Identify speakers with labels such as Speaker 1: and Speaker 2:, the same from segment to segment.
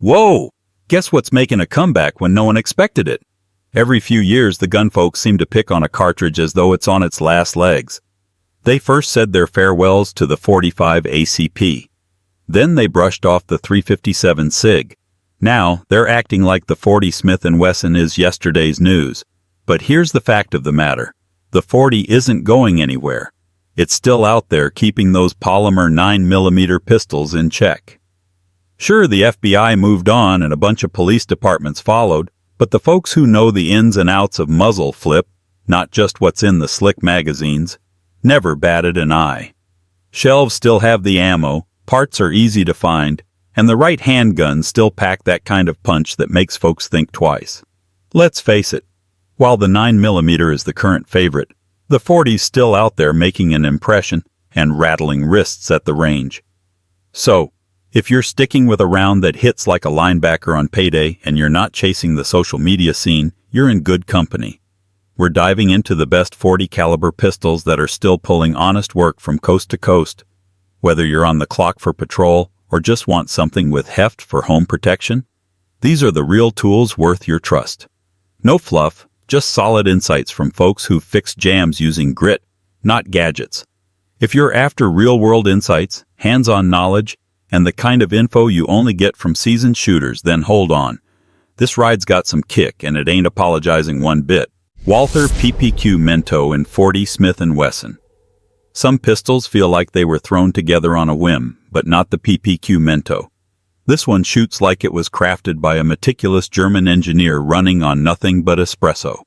Speaker 1: Whoa! Guess what's making a comeback when no one expected it? Every few years, the gun folks seem to pick on a cartridge as though it's on its last legs. They first said their farewells to the 45 ACP. Then they brushed off the 357 SIG. Now, they're acting like the 40 Smith & Wesson is yesterday's news. But here's the fact of the matter. The 40 isn't going anywhere. It's still out there keeping those polymer 9mm pistols in check. Sure, the FBI moved on and a bunch of police departments followed, but the folks who know the ins and outs of muzzle flip, not just what's in the slick magazines, never batted an eye. Shelves still have the ammo, parts are easy to find, and the right handguns still pack that kind of punch that makes folks think twice. Let's face it, while the 9mm is the current favorite, the 40's still out there making an impression and rattling wrists at the range. So, if you're sticking with a round that hits like a linebacker on payday and you're not chasing the social media scene, you're in good company. We're diving into the best 40 caliber pistols that are still pulling honest work from coast to coast. Whether you're on the clock for patrol or just want something with heft for home protection, these are the real tools worth your trust. No fluff, just solid insights from folks who've fixed jams using grit, not gadgets. If you're after real-world insights, hands-on knowledge, and the kind of info you only get from seasoned shooters, then hold on. This ride's got some kick, and it ain't apologizing one bit. Walther PPQ M2 Smith & Wesson. Some pistols feel like they were thrown together on a whim, but not the PPQ M2. This one shoots like it was crafted by a meticulous German engineer running on nothing but espresso.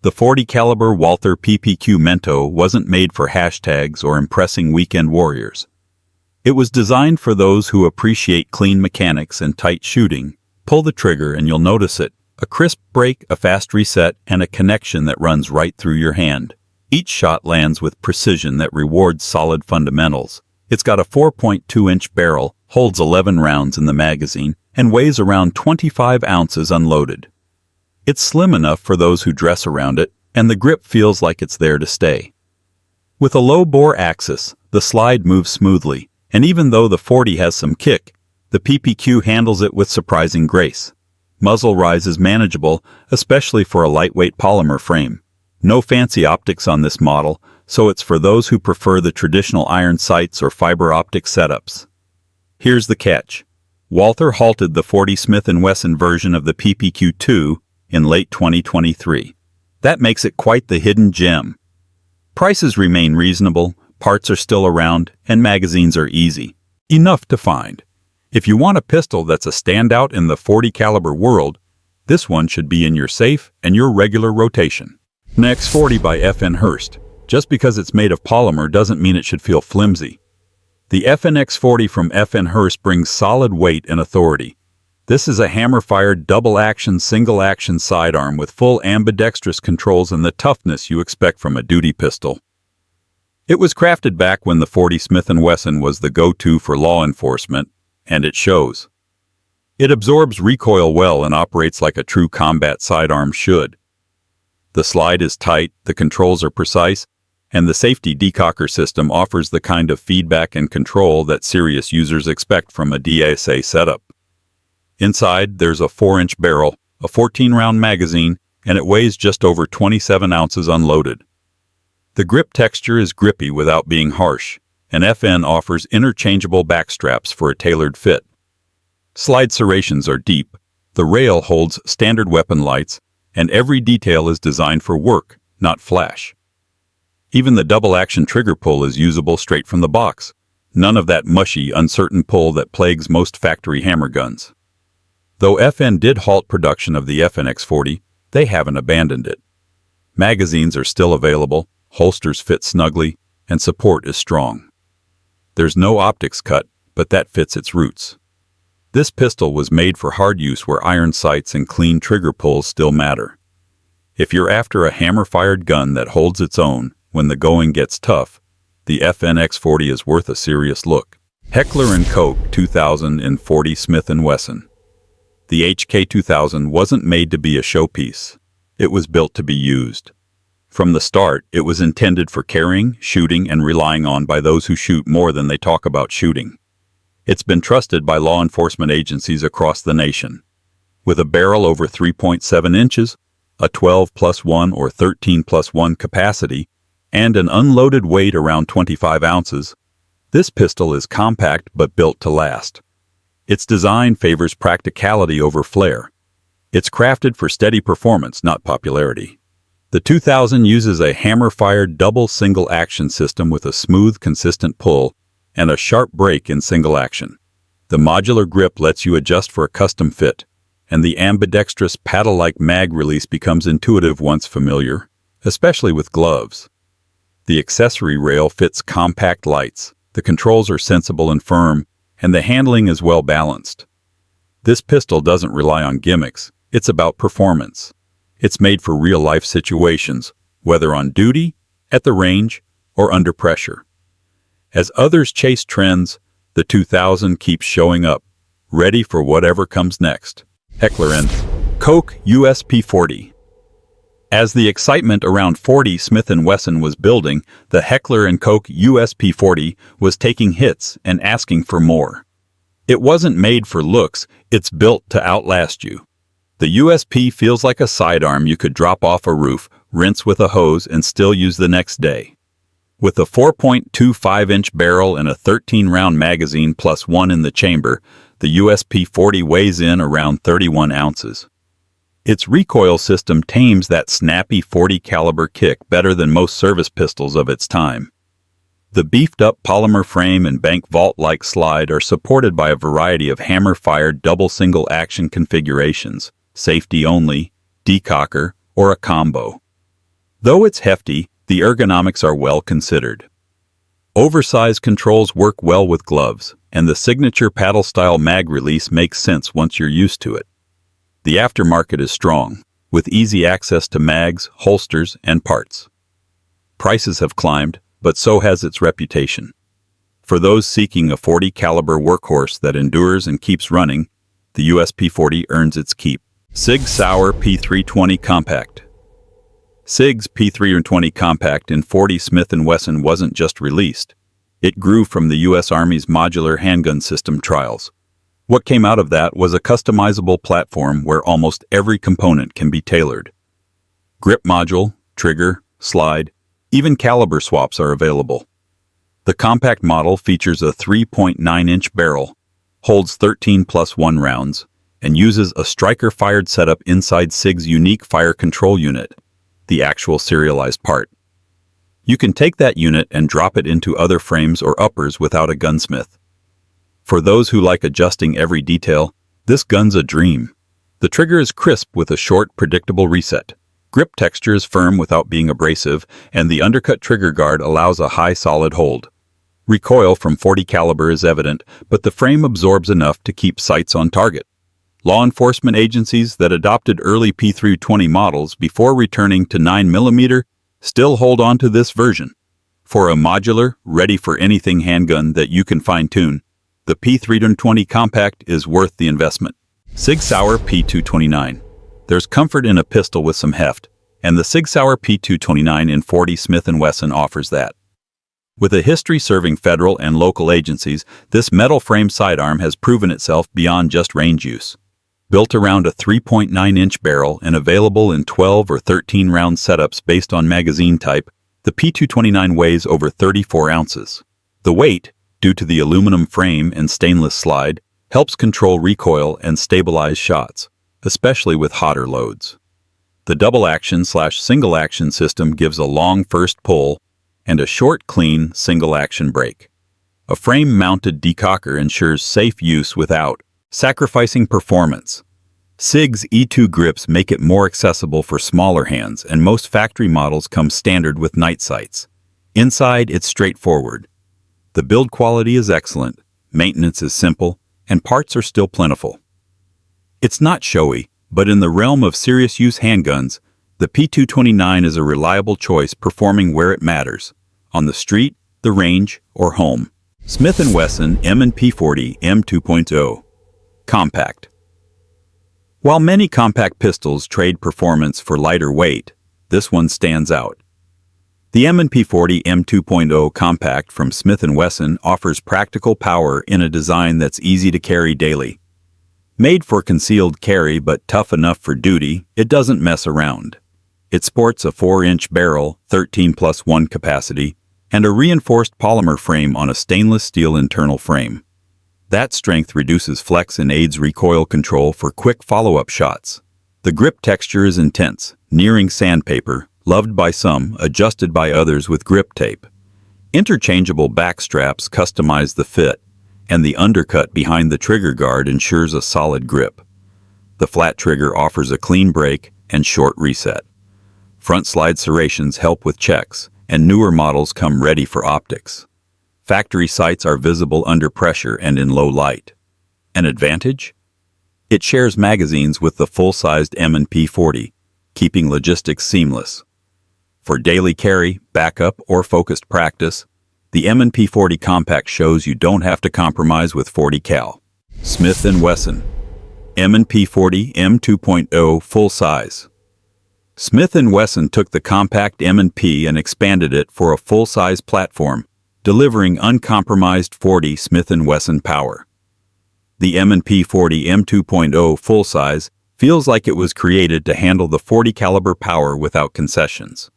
Speaker 1: The 40 caliber Walther PPQ M2 wasn't made for hashtags or impressing weekend warriors. It was designed for those who appreciate clean mechanics and tight shooting. Pull the trigger and you'll notice it. A crisp break, a fast reset, and a connection that runs right through your hand. Each shot lands with precision that rewards solid fundamentals. It's got a 4.2-inch barrel, holds 11 rounds in the magazine, and weighs around 25 ounces unloaded. It's slim enough for those who dress around it, and the grip feels like it's there to stay. With a low-bore axis, the slide moves smoothly, and even though the 40 has some kick, the PPQ handles it with surprising grace. Muzzle rise is manageable, especially for a lightweight polymer frame. No fancy optics on this model, so it's for those who prefer the traditional iron sights or fiber optic setups. Here's the catch. Walther halted the 40 Smith & Wesson version of the PPQ-2 in late 2023. That makes it quite the hidden gem. Prices remain reasonable, parts are still around, and magazines are easy enough to find. If you want a pistol that's a standout in the 40 caliber world, this one should be in your safe and your regular rotation. Next 40 by FN Hurst. Just because it's made of polymer doesn't mean it should feel flimsy. The FNX40 from FN Hurst brings solid weight and authority. This is a hammer-fired double-action, single-action sidearm with full ambidextrous controls and the toughness you expect from a duty pistol. It was crafted back when the 40 Smith & Wesson was the go-to for law enforcement, and it shows. It absorbs recoil well and operates like a true combat sidearm should. The slide is tight, the controls are precise, and the safety decocker system offers the kind of feedback and control that serious users expect from a DSA setup. Inside, there's a 4-inch barrel, a 14-round magazine, and it weighs just over 27 ounces unloaded. The grip texture is grippy without being harsh, and FN offers interchangeable back straps for a tailored fit. Slide serrations are deep, the rail holds standard weapon lights, and every detail is designed for work, not flash. Even the double-action trigger pull is usable straight from the box. None of that mushy, uncertain pull that plagues most factory hammer guns. Though FN did halt production of the FNX40, they haven't abandoned it. Magazines are still available, holsters fit snugly, and support is strong. There's no optics cut, but that fits its roots. This pistol was made for hard use where iron sights and clean trigger pulls still matter. If you're after a hammer-fired gun that holds its own when the going gets tough, the FNX40 is worth a serious look. Heckler & Koch 2040 Smith & Wesson. The HK2000 wasn't made to be a showpiece. It was built to be used. From the start, it was intended for carrying, shooting, and relying on by those who shoot more than they talk about shooting. It's been trusted by law enforcement agencies across the nation. With a barrel over 3.7 inches, a 12+1 or 13+1 capacity, and an unloaded weight around 25 ounces, this pistol is compact but built to last. Its design favors practicality over flair. It's crafted for steady performance, not popularity. The 2000 uses a hammer-fired double single-action system with a smooth, consistent pull and a sharp break in single action. The modular grip lets you adjust for a custom fit, and the ambidextrous paddle-like mag release becomes intuitive once familiar, especially with gloves. The accessory rail fits compact lights, the controls are sensible and firm, and the handling is well balanced. This pistol doesn't rely on gimmicks, it's about performance. It's made for real-life situations, whether on duty, at the range, or under pressure. As others chase trends, the 2000 keeps showing up, ready for whatever comes next. Heckler and Koch P229. As the excitement around .40 Smith & Wesson was building, the Heckler and Koch P229 was taking hits and asking for more. It wasn't made for looks, it's built to outlast you. The USP feels like a sidearm you could drop off a roof, rinse with a hose, and still use the next day. With a 4.25-inch barrel and a 13-round magazine plus one in the chamber, the P229 weighs in around 31 ounces. Its recoil system tames that snappy .40 caliber kick better than most service pistols of its time. The beefed-up polymer frame and bank vault-like slide are supported by a variety of hammer-fired double single-action configurations, safety only, decocker, or a combo. Though it's hefty, the ergonomics are well considered. Oversized controls work well with gloves, and the signature paddle-style mag release makes sense once you're used to it. The aftermarket is strong, with easy access to mags, holsters, and parts. Prices have climbed, but so has its reputation. For those seeking a .40 caliber workhorse that endures and keeps running, the P229 earns its keep. Sig Sauer P229 Compact. SIG's P229 Compact in .40 Smith & Wesson wasn't just released. It grew from the U.S. Army's modular handgun system trials. What came out of that was a customizable platform where almost every component can be tailored. Grip module, trigger, slide, even caliber swaps are available. The compact model features a 3.9-inch barrel, holds 13+1 rounds, and uses a striker-fired setup inside SIG's unique fire control unit, the actual serialized part. You can take that unit and drop it into other frames or uppers without a gunsmith. For those who like adjusting every detail, this gun's a dream. The trigger is crisp with a short, predictable reset. Grip texture is firm without being abrasive, and the undercut trigger guard allows a high solid hold. Recoil from .40 caliber is evident, but the frame absorbs enough to keep sights on target. Law enforcement agencies that adopted early P229 models before returning to 9mm still hold on to this version. For a modular, ready-for-anything handgun that you can fine-tune, the P229 Compact is worth the investment. Sig Sauer P229. There's comfort in a pistol with some heft, and the Sig Sauer P229 in .40 Smith & Wesson offers that. With a history serving federal and local agencies, this metal frame sidearm has proven itself beyond just range use. Built around a 3.9-inch barrel and available in 12 or 13-round setups based on magazine type, the P229 weighs over 34 ounces. The weight, due to the aluminum frame and stainless slide, helps control recoil and stabilize shots, especially with hotter loads. The double-action/single-action system gives a long first pull and a short, clean, single-action break. A frame-mounted decocker ensures safe use without sacrificing performance. SIG's E2 grips make it more accessible for smaller hands, and most factory models come standard with night sights. Inside, it's straightforward. The build quality is excellent, maintenance is simple, and parts are still plentiful. It's not showy, but in the realm of serious use handguns, the P229 is a reliable choice performing where it matters, on the street, the range, or home. Smith & Wesson M&P40 M2. Compact. While many compact pistols trade performance for lighter weight, this one stands out. The M&P40 M2.0 Compact from Smith Wesson offers practical power in a design that's easy to carry daily. Made for concealed carry but tough enough for duty, it doesn't mess around. It sports a 4-inch barrel, 13+1 capacity, and a reinforced polymer frame on a stainless steel internal frame. That strength reduces flex and aids recoil control for quick follow-up shots. The grip texture is intense, nearing sandpaper, loved by some, adjusted by others with grip tape. Interchangeable back straps customize the fit, and the undercut behind the trigger guard ensures a solid grip. The flat trigger offers a clean break and short reset. Front slide serrations help with checks, and newer models come ready for optics. Factory sights are visible under pressure and in low light. An advantage? It shares magazines with the full-sized M&P40, keeping logistics seamless. For daily carry, backup, or focused practice, the M&P40 Compact shows you don't have to compromise with 40 cal. Smith & Wesson M&P40 M2.0 Full Size. Smith & Wesson took the compact M&P and expanded it for a full-size platform, delivering uncompromised 40 Smith & Wesson power. The M&P40 M2.0 Full Size feels like it was created to handle the 40 caliber power without concessions.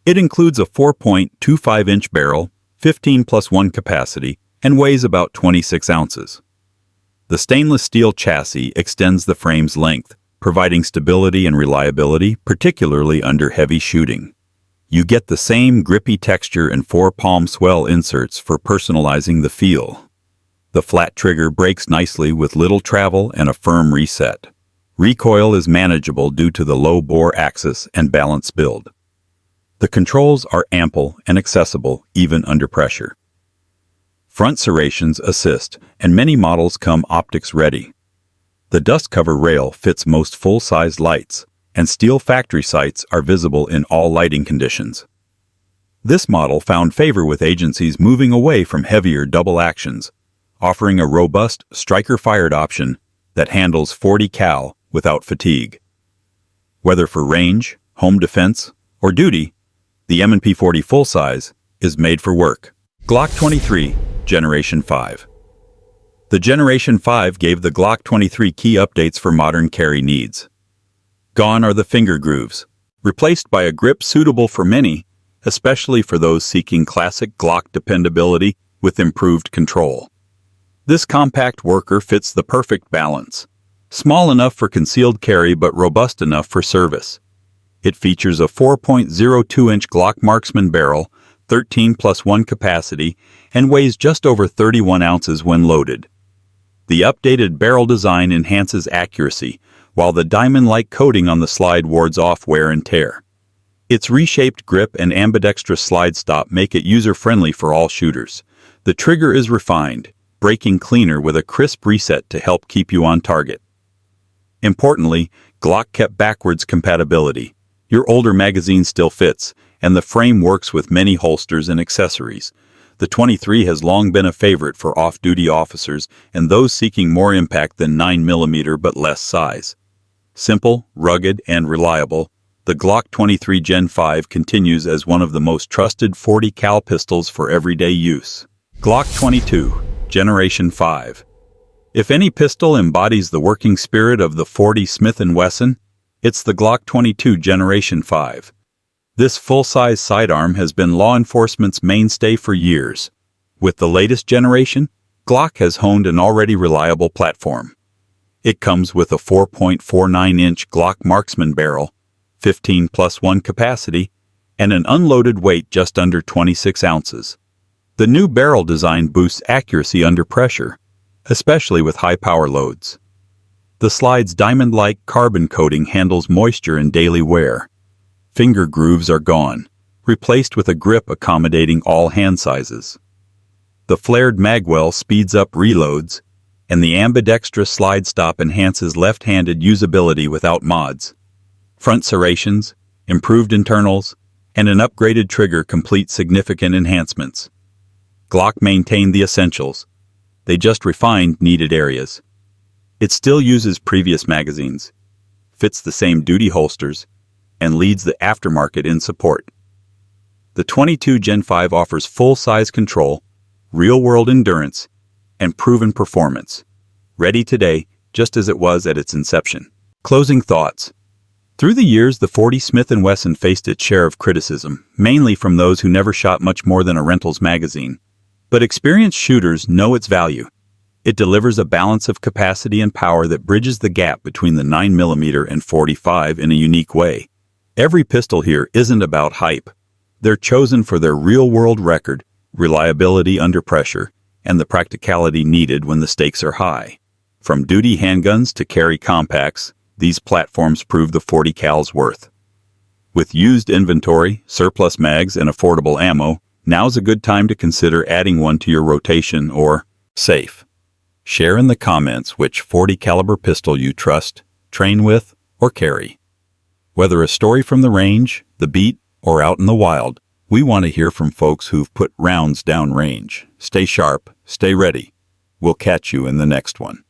Speaker 1: It includes a 4.25-inch barrel, 15+1 capacity, and weighs about 26 ounces. The stainless steel chassis extends the frame's length, providing stability and reliability, particularly under heavy shooting. You get the same grippy texture and 4-palm swell inserts for personalizing the feel. The flat trigger breaks nicely with little travel and a firm reset. Recoil is manageable due to the low bore axis and balanced build. The controls are ample and accessible even under pressure. Front serrations assist, and many models come optics ready. The dust cover rail fits most full-size lights, and steel factory sights are visible in all lighting conditions. This model found favor with agencies moving away from heavier double actions, offering a robust striker-fired option that handles 40 cal without fatigue. Whether for range, home defense, or duty, the M&P40 Full Size is made for work. Glock 23, Generation 5. The Generation 5 gave the Glock 23 key updates for modern carry needs. Gone are the finger grooves, replaced by a grip suitable for many, especially for those seeking classic Glock dependability with improved control. This compact worker fits the perfect balance, small enough for concealed carry but robust enough for service. It features a 4.02-inch Glock Marksman barrel, 13+1 capacity, and weighs just over 31 ounces when loaded. The updated barrel design enhances accuracy, while the diamond-like coating on the slide wards off wear and tear. Its reshaped grip and ambidextrous slide stop make it user-friendly for all shooters. The trigger is refined, breaking cleaner with a crisp reset to help keep you on target. Importantly, Glock kept backwards compatibility. Your older magazine still fits, and the frame works with many holsters and accessories. The 23 has long been a favorite for off-duty officers and those seeking more impact than 9mm but less size. Simple, rugged, and reliable, the Glock 23 Gen 5 continues as one of the most trusted 40 cal pistols for everyday use. Glock 22, Generation 5. If any pistol embodies the working spirit of the 40 Smith & Wesson, it's the Glock 22 Generation 5. This full-size sidearm has been law enforcement's mainstay for years. With the latest generation, Glock has honed an already reliable platform. It comes with a 4.49-inch Glock Marksman barrel, 15+1 capacity, and an unloaded weight just under 26 ounces. The new barrel design boosts accuracy under pressure, especially with high power loads. The slide's diamond-like carbon coating handles moisture in daily wear. Finger grooves are gone, replaced with a grip accommodating all hand sizes. The flared magwell speeds up reloads, and the ambidextrous slide stop enhances left-handed usability without mods. Front serrations, improved internals, and an upgraded trigger complete significant enhancements. Glock maintained the essentials. They just refined needed areas. It still uses previous magazines, fits the same duty holsters, and leads the aftermarket in support. The 22 Gen 5 offers full-size control, real-world endurance, and proven performance. Ready today, just as it was at its inception. Closing thoughts. Through the years, the 40 Smith & Wesson faced its share of criticism, mainly from those who never shot much more than a rentals magazine. But experienced shooters know its value. It delivers a balance of capacity and power that bridges the gap between the 9mm and 45 in a unique way. Every pistol here isn't about hype. They're chosen for their real-world record, reliability under pressure, and the practicality needed when the stakes are high. From duty handguns to carry compacts, these platforms prove the 40 cal's worth. With used inventory, surplus mags, and affordable ammo, now's a good time to consider adding one to your rotation or safe. Share in the comments which 40 caliber pistol you trust, train with, or carry. Whether a story from the range, the beat, or out in the wild, we want to hear from folks who've put rounds down range. Stay sharp, stay ready. We'll catch you in the next one.